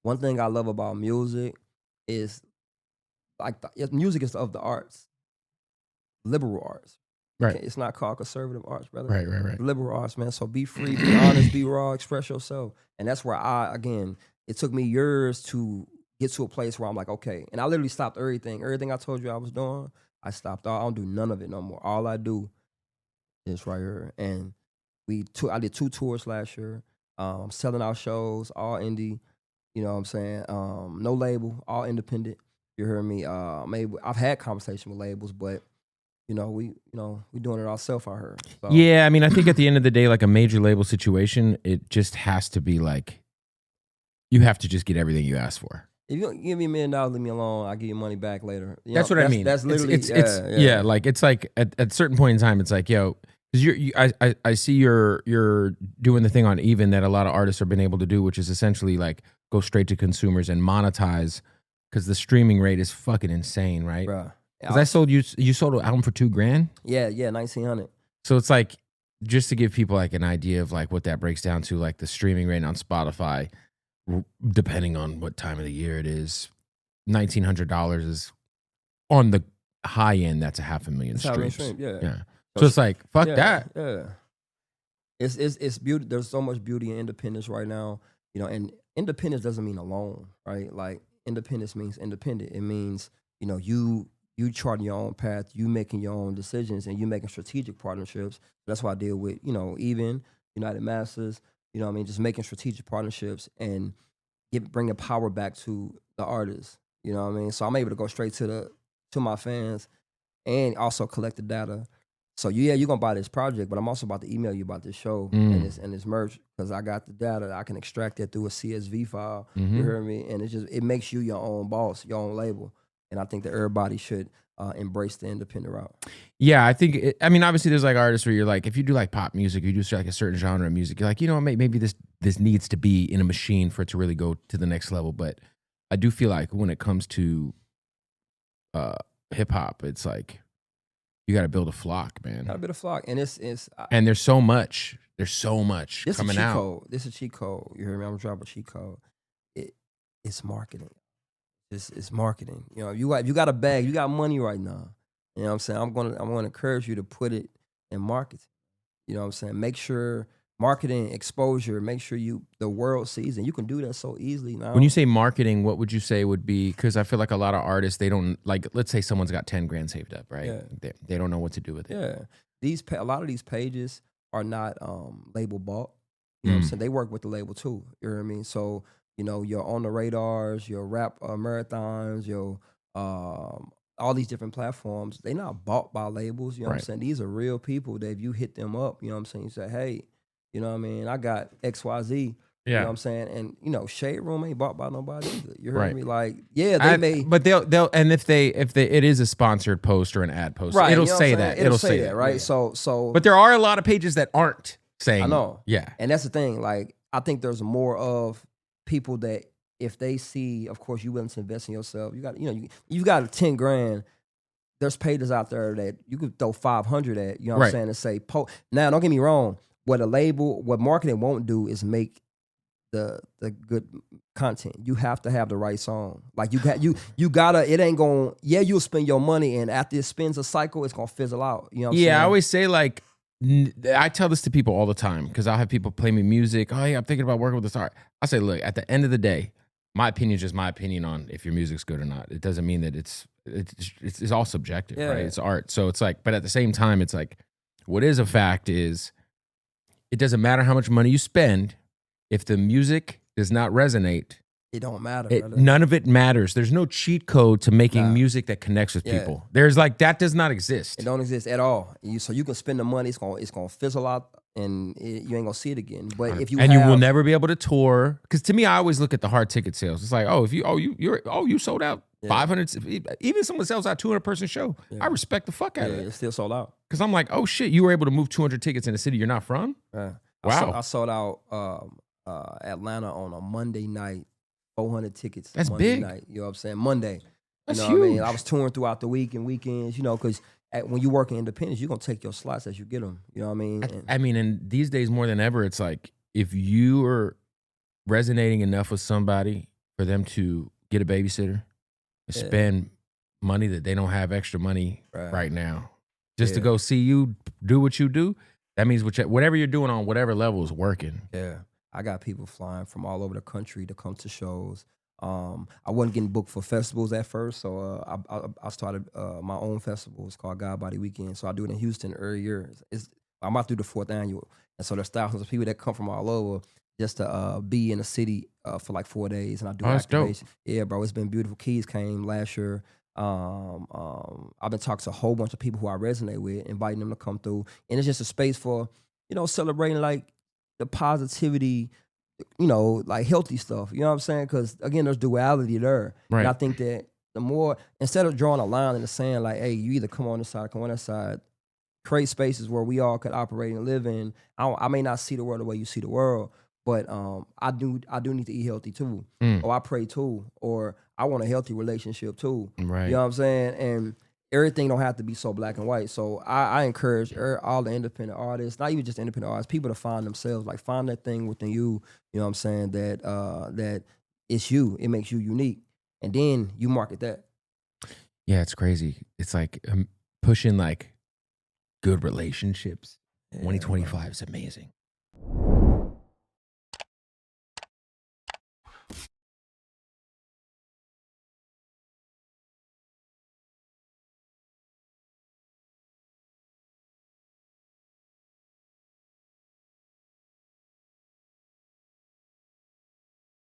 one thing I love about music is like music is of the arts, liberal arts. Right. It's not called conservative arts, brother. Right. Liberal arts, man. So be free, be honest, be raw, express yourself. And that's where it took me years to get to a place where I'm like, okay. And I literally stopped everything. Everything I told you I was doing, I stopped. I don't do none of it no more. All I do is right here. And I did 2 tours last year. I'm selling out shows, all indie. You know what I'm saying? No label, all independent. You heard me? Maybe I've had conversation with labels, but we doing it ourselves. I heard. So. Yeah, I mean, I think at the end of the day, like a major label situation, it just has to be like, you have to just get everything you ask for. If you give me $1 million, leave me alone. I'll give you money back later. That's what I mean. That's literally yeah. Like it's like at a certain point in time, it's like, yo, because I see you're doing the thing on Even that a lot of artists have been able to do, which is essentially like go straight to consumers and monetize, because the streaming rate is fucking insane, right? Bruh. Because you sold an album for $2,000. Yeah, $1,900. So it's like, just to give people like an idea of like what that breaks down to, like the streaming rate on Spotify, depending on what time of the year it is, $1,900 is on the high end. That's 500,000 streams. Yeah. So it's like fuck that. Yeah. It's beauty. There's so much beauty in independence right now. And independence doesn't mean alone, right? Like independence means independent. It means you charting your own path, you making your own decisions, and you making strategic partnerships. That's why I deal with, Even, United Masters, just making strategic partnerships and bringing power back to the artists. You know what I mean? So I'm able to go straight to my fans and also collect the data. So you're gonna buy this project, but I'm also about to email you about this show and this merch, because I got the data. I can extract it through a CSV file. You heard me? And it makes you your own boss, your own label. And I think that everybody should embrace the independent route. Yeah, I think, obviously there's like artists where you're like, if you do like pop music, you do like a certain genre of music, you're like, maybe this needs to be in a machine for it to really go to the next level. But I do feel like when it comes to hip hop, it's like, you got to build a flock, man. Got to build a flock. And and there's so much coming out. Code. This is a cheat code. You heard me? I'm gonna drop a cheat code. It's marketing. It's marketing. You got a bag, you got money right now. You know what I'm saying? I'm gonna encourage you to put it in marketing. You know what I'm saying? Make sure marketing, exposure, make sure the world sees it. You can do that so easily now. When you say marketing, what would you say would be, because I feel like a lot of artists, they don't, like, let's say someone's got 10 grand saved up, right? Yeah. They don't know what to do with it. Yeah. A lot of these pages are not label bought. You know what I'm saying? They work with the label too. You know what I mean? So, your On the Radars, your rap marathons, your all these different platforms, they not bought by labels. You know what I'm saying? These are real people that if you hit them up, you know what I'm saying? You say, hey, you know what I mean? I got XYZ. You know what I'm saying? And Shade Room ain't bought by nobody either. You heard me? Like, they may, but they'll and if it is a sponsored post or an ad post, it'll say that. It'll say that, right? Yeah. So but there are a lot of pages that aren't saying. I know. Yeah. And that's the thing. Like, I think there's more of people that if they see, of course, you willing to invest in yourself, you got, you got 10 grand. There's pages out there that you could throw 500 at, you know what I'm saying, and say, now, don't get me wrong. What marketing won't do is make the good content. You have to have the right song. Like you gotta, it ain't gonna, you'll spend your money, and after it spins a cycle, it's gonna fizzle out. You know what I'm saying? I always say, like, I tell this to people all the time, because I'll have people play me music. Oh, yeah, I'm thinking about working with this art. I say, look, at the end of the day, my opinion is just my opinion on if your music's good or not. It doesn't mean that it's all subjective, right? It's art. So it's like, but at the same time, it's like, what is a fact is, it doesn't matter how much money you spend. If the music does not resonate, it don't matter. None of it matters. There's no cheat code to making music that connects with people. There's that does not exist. It don't exist at all. So you can spend the money, it's gonna fizzle out, and you ain't gonna see it again. But if you you will never be able to tour, because to me, I always look at the hard ticket sales. It's like, you sold out 500. Even someone sells out 200-person show, I respect the fuck out of it. It's still sold out. Because I'm like, oh shit, you were able to move 200 tickets in a city you're not from. Wow. I sold out Atlanta on a Monday night, 400 tickets. That's Monday big. night, you know what I'm saying? Monday. That's huge. What I mean? I was touring throughout the week and weekends, because when you work in independence, you're going to take your slots as you get them. You know what I mean? And these days more than ever, it's like, if you are resonating enough with somebody for them to get a babysitter and Yeah, spend money that they don't have extra money right. right now just to Yeah, go see you do what you do. That means whatever you're doing on whatever level is working. yeah. I got people flying from all over the country to come to shows. I wasn't getting booked for festivals at first, so I started my own festival. It's called God Body Weekend. So I do it in Houston every year. I'm about to do the fourth annual, and so there's thousands of people that come from all over just to be in the city for like 4 days, and I do Oh, that's dope. activation. Yeah, bro, it's been beautiful. Keys came last year. I've been talking to a whole bunch of people who I resonate with, inviting them to come through, and it's just a space for celebrating like the positivity, like healthy stuff. You know what I'm saying? Because again, there's duality there, and I Right. think that the more instead of drawing a line in the sand, like, hey, you either come on this side, come on that side, create spaces where we all could operate and live in. I may not see the world the way you see the world, but I do need to eat healthy too, Mm, or I pray too, or I want a healthy relationship too. You know right. what I'm saying? And everything don't have to be so black and white. So I encourage all the independent artists, not even just independent artists, people to find themselves, like find that thing within you. You know what I'm saying? That it's you. It makes you unique, and then you market that. Yeah, it's crazy. It's like pushing like good relationships. Yeah, bro. 2025 is amazing.